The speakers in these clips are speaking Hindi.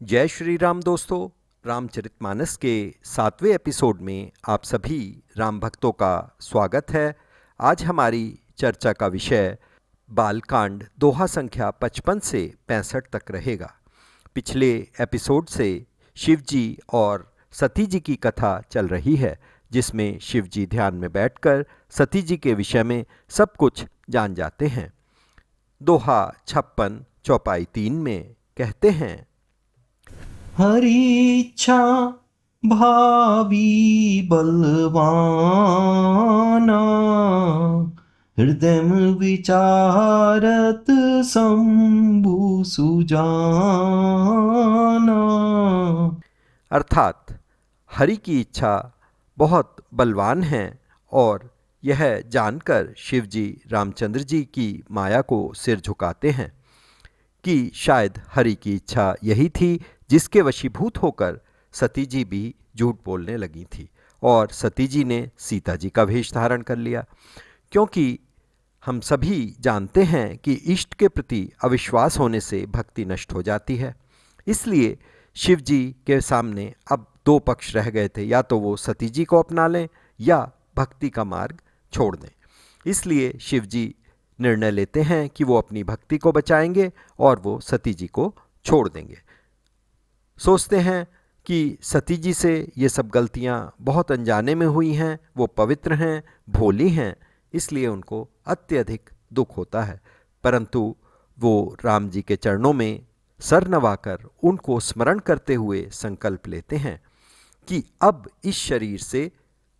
जय श्री राम दोस्तों। रामचरितमानस के 7वें एपिसोड में आप सभी राम भक्तों का स्वागत है। आज हमारी चर्चा का विषय बालकांड दोहा संख्या 55 से 65 तक रहेगा। पिछले एपिसोड से शिव जी और सती जी की कथा चल रही है, जिसमें शिव जी ध्यान में बैठकर सती जी के विषय में सब कुछ जान जाते हैं। दोहा 56 चौपाई 3 में कहते हैं, हरि इच्छा भावी बलवाना, हृदय में विचारत शंभु सुजाना। अर्थात हरि की इच्छा बहुत बलवान है और यह जानकर शिव जी रामचंद्र जी की माया को सिर झुकाते हैं कि शायद हरि की इच्छा यही थी जिसके वशीभूत होकर सती जी भी झूठ बोलने लगी थी और सती जी ने सीता जी का वेश धारण कर लिया। क्योंकि हम सभी जानते हैं कि इष्ट के प्रति अविश्वास होने से भक्ति नष्ट हो जाती है। इसलिए शिव जी के सामने अब दो पक्ष रह गए थे, या तो वो सती जी को अपना लें या भक्ति का मार्ग छोड़ दें। इसलिए शिव जी निर्णय लेते हैं कि वो अपनी भक्ति को बचाएंगे और वो सती जी को छोड़ देंगे। सोचते हैं कि सती जी से ये सब गलतियां बहुत अनजाने में हुई हैं, वो पवित्र हैं, भोली हैं, इसलिए उनको अत्यधिक दुख होता है। परंतु वो राम जी के चरणों में सर नवाकर उनको स्मरण करते हुए संकल्प लेते हैं कि अब इस शरीर से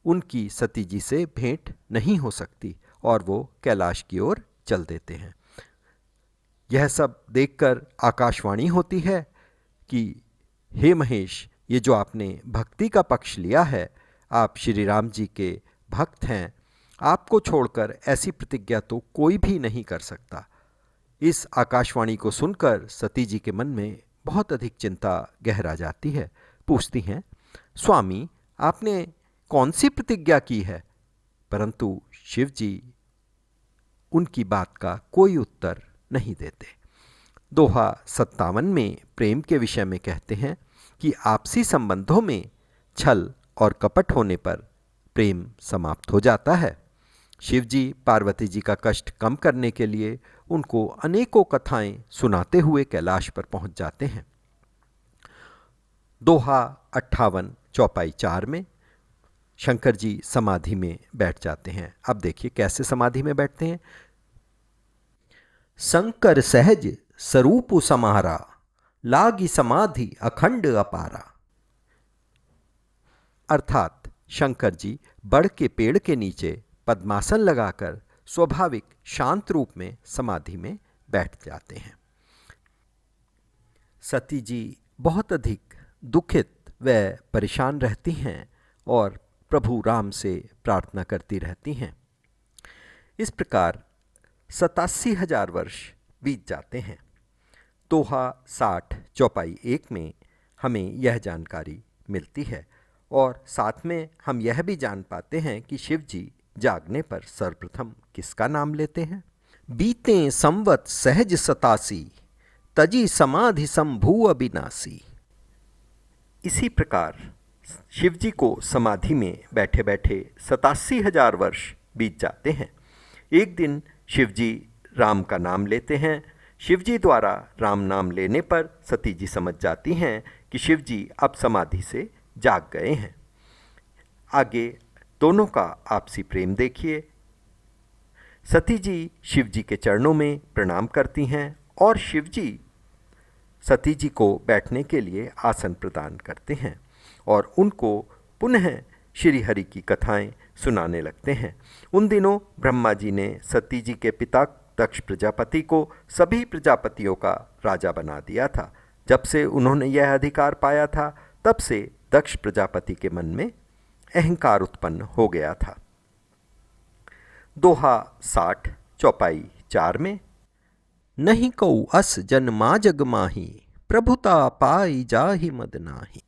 उनकी सती जी से भेंट नहीं हो सकती, और वो कैलाश की ओर चल देते हैं। यह सब देखकर आकाशवाणी होती है कि हे महेश, ये जो आपने भक्ति का पक्ष लिया है, आप श्री राम जी के भक्त हैं, आपको छोड़कर ऐसी प्रतिज्ञा तो कोई भी नहीं कर सकता। इस आकाशवाणी को सुनकर सती जी के मन में बहुत अधिक चिंता गहरा जाती है। पूछती हैं, स्वामी आपने कौन सी प्रतिज्ञा की है? परंतु शिव जी उनकी बात का कोई उत्तर नहीं देते। दोहा 57 में प्रेम के विषय में कहते हैं कि आपसी संबंधों में छल और कपट होने पर प्रेम समाप्त हो जाता है। शिव जी पार्वती जी का कष्ट कम करने के लिए उनको अनेकों कथाएं सुनाते हुए कैलाश पर पहुंच जाते हैं। दोहा 58 चौपाई 4 में शंकर जी समाधि में बैठ जाते हैं। अब देखिए कैसे समाधि में बैठते हैं। शंकर सहज स्वरूप समारा, लागी समाधि अखंड अपारा। अर्थात शंकर जी बड़ के पेड़ के नीचे पद्मासन लगाकर स्वाभाविक शांत रूप में समाधि में बैठ जाते हैं। सती जी बहुत अधिक दुखित व परेशान रहती हैं और प्रभु राम से प्रार्थना करती रहती हैं। इस प्रकार 87,000 वर्ष बीत जाते हैं। दोहा 60 चौपाई 1 में हमें यह जानकारी मिलती है और साथ में हम यह भी जान पाते हैं कि शिव जी जागने पर सर्वप्रथम किसका नाम लेते हैं। बीते संवत सहज 87, तजी समाधि संभू अविनाशी। इसी प्रकार शिव जी को समाधि में बैठे बैठे 87,000 वर्ष बीत जाते हैं। एक दिन शिव जी राम का नाम लेते हैं। शिव जी द्वारा राम नाम लेने पर सती जी समझ जाती हैं कि शिव जी अब समाधि से जाग गए हैं। आगे दोनों का आपसी प्रेम देखिए। सती जी शिव जी के चरणों में प्रणाम करती हैं और शिव जी सती जी को बैठने के लिए आसन प्रदान करते हैं और उनको पुनः श्री हरि की कथाएं सुनाने लगते हैं। उन दिनों ब्रह्मा जी ने सती जी के पिता दक्ष प्रजापति को सभी प्रजापतियों का राजा बना दिया था। जब से उन्होंने यह अधिकार पाया था, तब से दक्ष प्रजापति के मन में अहंकार उत्पन्न हो गया था। दोहा 60 चौपाई 4 में नहीं कऊ अस जन्मा जग माही, प्रभुता पाई जाहि मद नाही।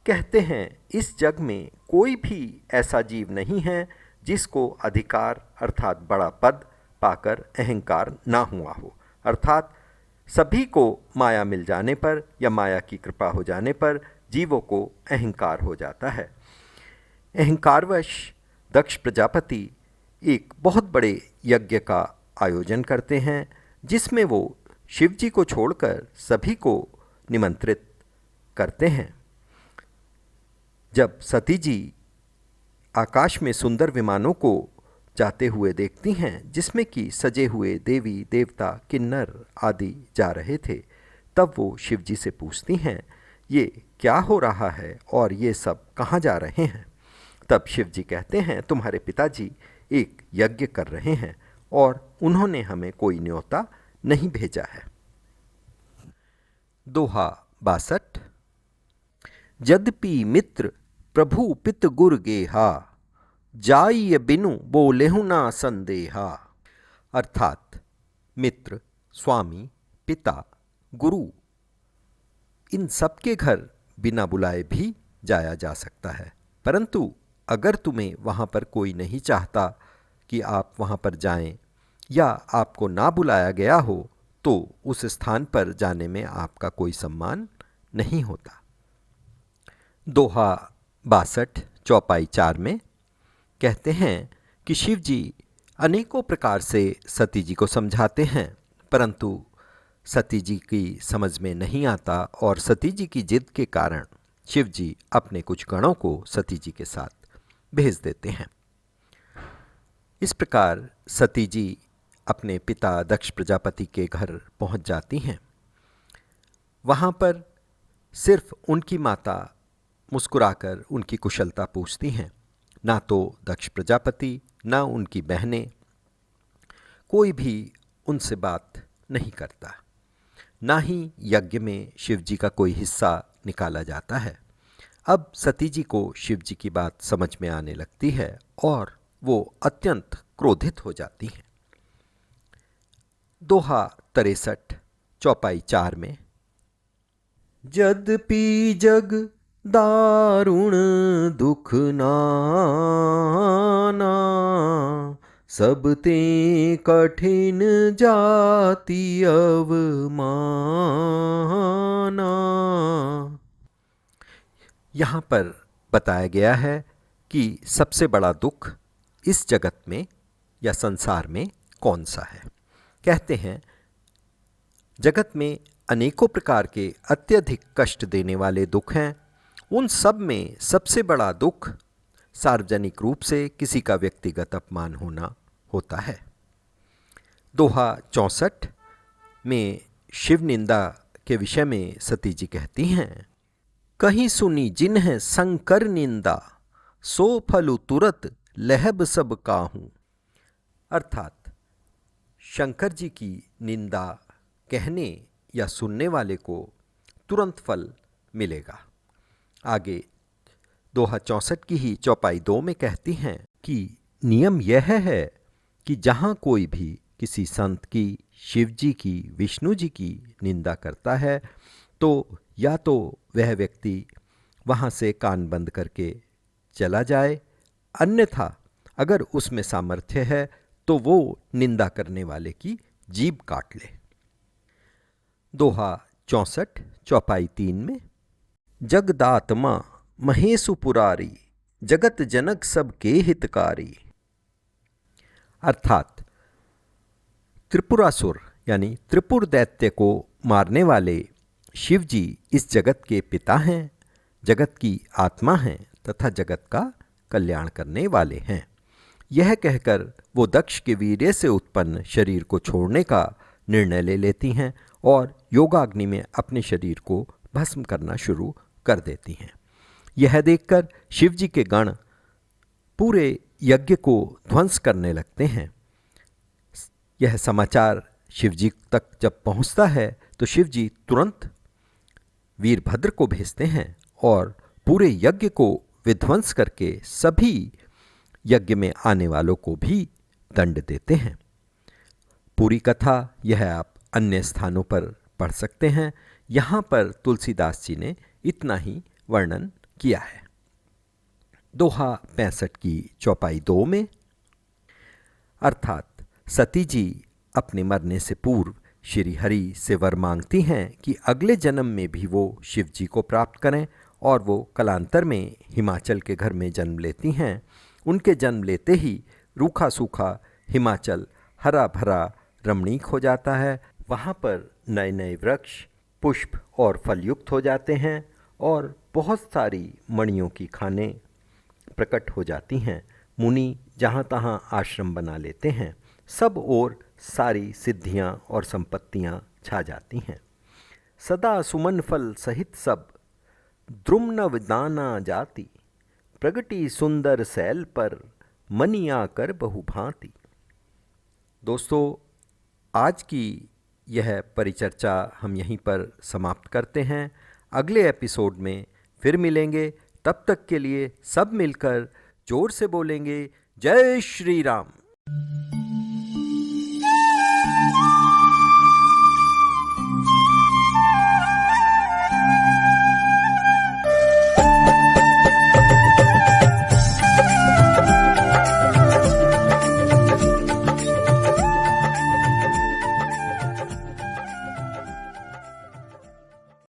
कहते हैं इस जग में कोई भी ऐसा जीव नहीं है जिसको अधिकार अर्थात बड़ा पद पाकर अहंकार ना हुआ हो। अर्थात सभी को माया मिल जाने पर या माया की कृपा हो जाने पर जीवों को अहंकार हो जाता है। अहंकारवश दक्ष प्रजापति एक बहुत बड़े यज्ञ का आयोजन करते हैं, जिसमें वो शिव जी को छोड़कर सभी को निमंत्रित करते हैं। जब सती जी आकाश में सुंदर विमानों को जाते हुए देखती हैं, जिसमें कि सजे हुए देवी देवता किन्नर आदि जा रहे थे, तब वो शिव जी से पूछती हैं, ये क्या हो रहा है और ये सब कहाँ जा रहे हैं। तब शिव जी कहते हैं, तुम्हारे पिताजी एक यज्ञ कर रहे हैं और उन्होंने हमें कोई न्योता नहीं भेजा है। दोहा 62। यद्यपि मित्र प्रभु पित गुर गेहा, जाइय बिनु बोलेहु ना संदेहा। अर्थात मित्र, स्वामी, पिता, गुरु, इन सबके घर बिना बुलाए भी जाया जा सकता है, परंतु अगर तुम्हें वहाँ पर कोई नहीं चाहता कि आप वहाँ पर जाएं या आपको ना बुलाया गया हो, तो उस स्थान पर जाने में आपका कोई सम्मान नहीं होता। दोहा 62 चौपाई 4 में कहते हैं कि शिव जी अनेकों प्रकार से सती जी को समझाते हैं, परंतु सती जी की समझ में नहीं आता और सती जी की जिद के कारण शिव जी अपने कुछ गणों को सती जी के साथ भेज देते हैं। इस प्रकार सती जी अपने पिता दक्ष प्रजापति के घर पहुंच जाती हैं। वहाँ पर सिर्फ उनकी माता मुस्कुराकर उनकी कुशलता पूछती हैं। ना तो दक्ष प्रजापति, ना उनकी बहनें, कोई भी उनसे बात नहीं करता। ना ही यज्ञ में शिव जी का कोई हिस्सा निकाला जाता है। अब सती जी को शिव जी की बात समझ में आने लगती है और वो अत्यंत क्रोधित हो जाती हैं। दोहा 63 चौपाई 4 में यद्यपि जग दारुण दुख नाना, सब ते कठिन जाति अवमाना। यहाँ पर बताया गया है कि सबसे बड़ा दुख इस जगत में या संसार में कौन सा है। कहते हैं, जगत में अनेकों प्रकार के अत्यधिक कष्ट देने वाले दुख हैं। उन सब में सबसे बड़ा दुख सार्वजनिक रूप से किसी का व्यक्तिगत अपमान होना होता है। दोहा 64 में शिव निंदा के विषय में सती जी कहती हैं, कहीं सुनी जिन्ह संकर निंदा, सो फलु तुरत लहब सब काहूं। अर्थात शंकर जी की निंदा कहने या सुनने वाले को तुरंत फल मिलेगा। आगे दोहा 64 की ही चौपाई 2 में कहती हैं कि नियम यह है कि जहाँ कोई भी किसी संत की, शिव जी की, विष्णु जी की निंदा करता है, तो या तो वह व्यक्ति वहाँ से कान बंद करके चला जाए, अन्यथा अगर उसमें सामर्थ्य है तो वो निंदा करने वाले की जीभ काट ले। दोहा 64 चौपाई 3 में जगदात्मा महेशु पुरारी, जगत जनक सब के हितकारी। अर्थात त्रिपुरासुर यानी त्रिपुर दैत्य को मारने वाले शिव जी इस जगत के पिता हैं, जगत की आत्मा हैं तथा जगत का कल्याण करने वाले हैं। यह कहकर वो दक्ष के वीर्य से उत्पन्न शरीर को छोड़ने का निर्णय ले लेती हैं और योगाग्नि में अपने शरीर को भस्म करना शुरू कर देती हैं। यह देखकर शिव जी के गण पूरे यज्ञ को ध्वंस करने लगते हैं। यह समाचार शिव जी तक जब पहुंचता है तो शिव जी तुरंत वीरभद्र को भेजते हैं और पूरे यज्ञ को विध्वंस करके सभी यज्ञ में आने वालों को भी दंड देते हैं। पूरी कथा यह आप अन्य स्थानों पर पढ़ सकते हैं। यहाँ पर तुलसीदास जी ने इतना ही वर्णन किया है। दोहा 65 की चौपाई 2 में अर्थात सती जी अपने मरने से पूर्व श्री हरि से वर मांगती हैं कि अगले जन्म में भी वो शिव जी को प्राप्त करें और वो कालांतर में हिमाचल के घर में जन्म लेती हैं। उनके जन्म लेते ही रूखा सूखा हिमाचल हरा भरा रमणीक हो जाता है। वहाँ पर नए नए वृक्ष, पुष्प और फल युक्त हो जाते हैं और बहुत सारी मणियों की खानें प्रकट हो जाती हैं। मुनि जहाँ तहाँ आश्रम बना लेते हैं। सब ओर सारी सिद्धियाँ और संपत्तियाँ छा जाती हैं। सदा सुमन फल सहित सब द्रुम्न दाना जाति, प्रगति सुंदर सैल पर मनिया कर बहुभांति। दोस्तों, आज की यह परिचर्चा हम यहीं पर समाप्त करते हैं। अगले एपिसोड में फिर मिलेंगे। तब तक के लिए सब मिलकर जोर से बोलेंगे, जय श्री राम।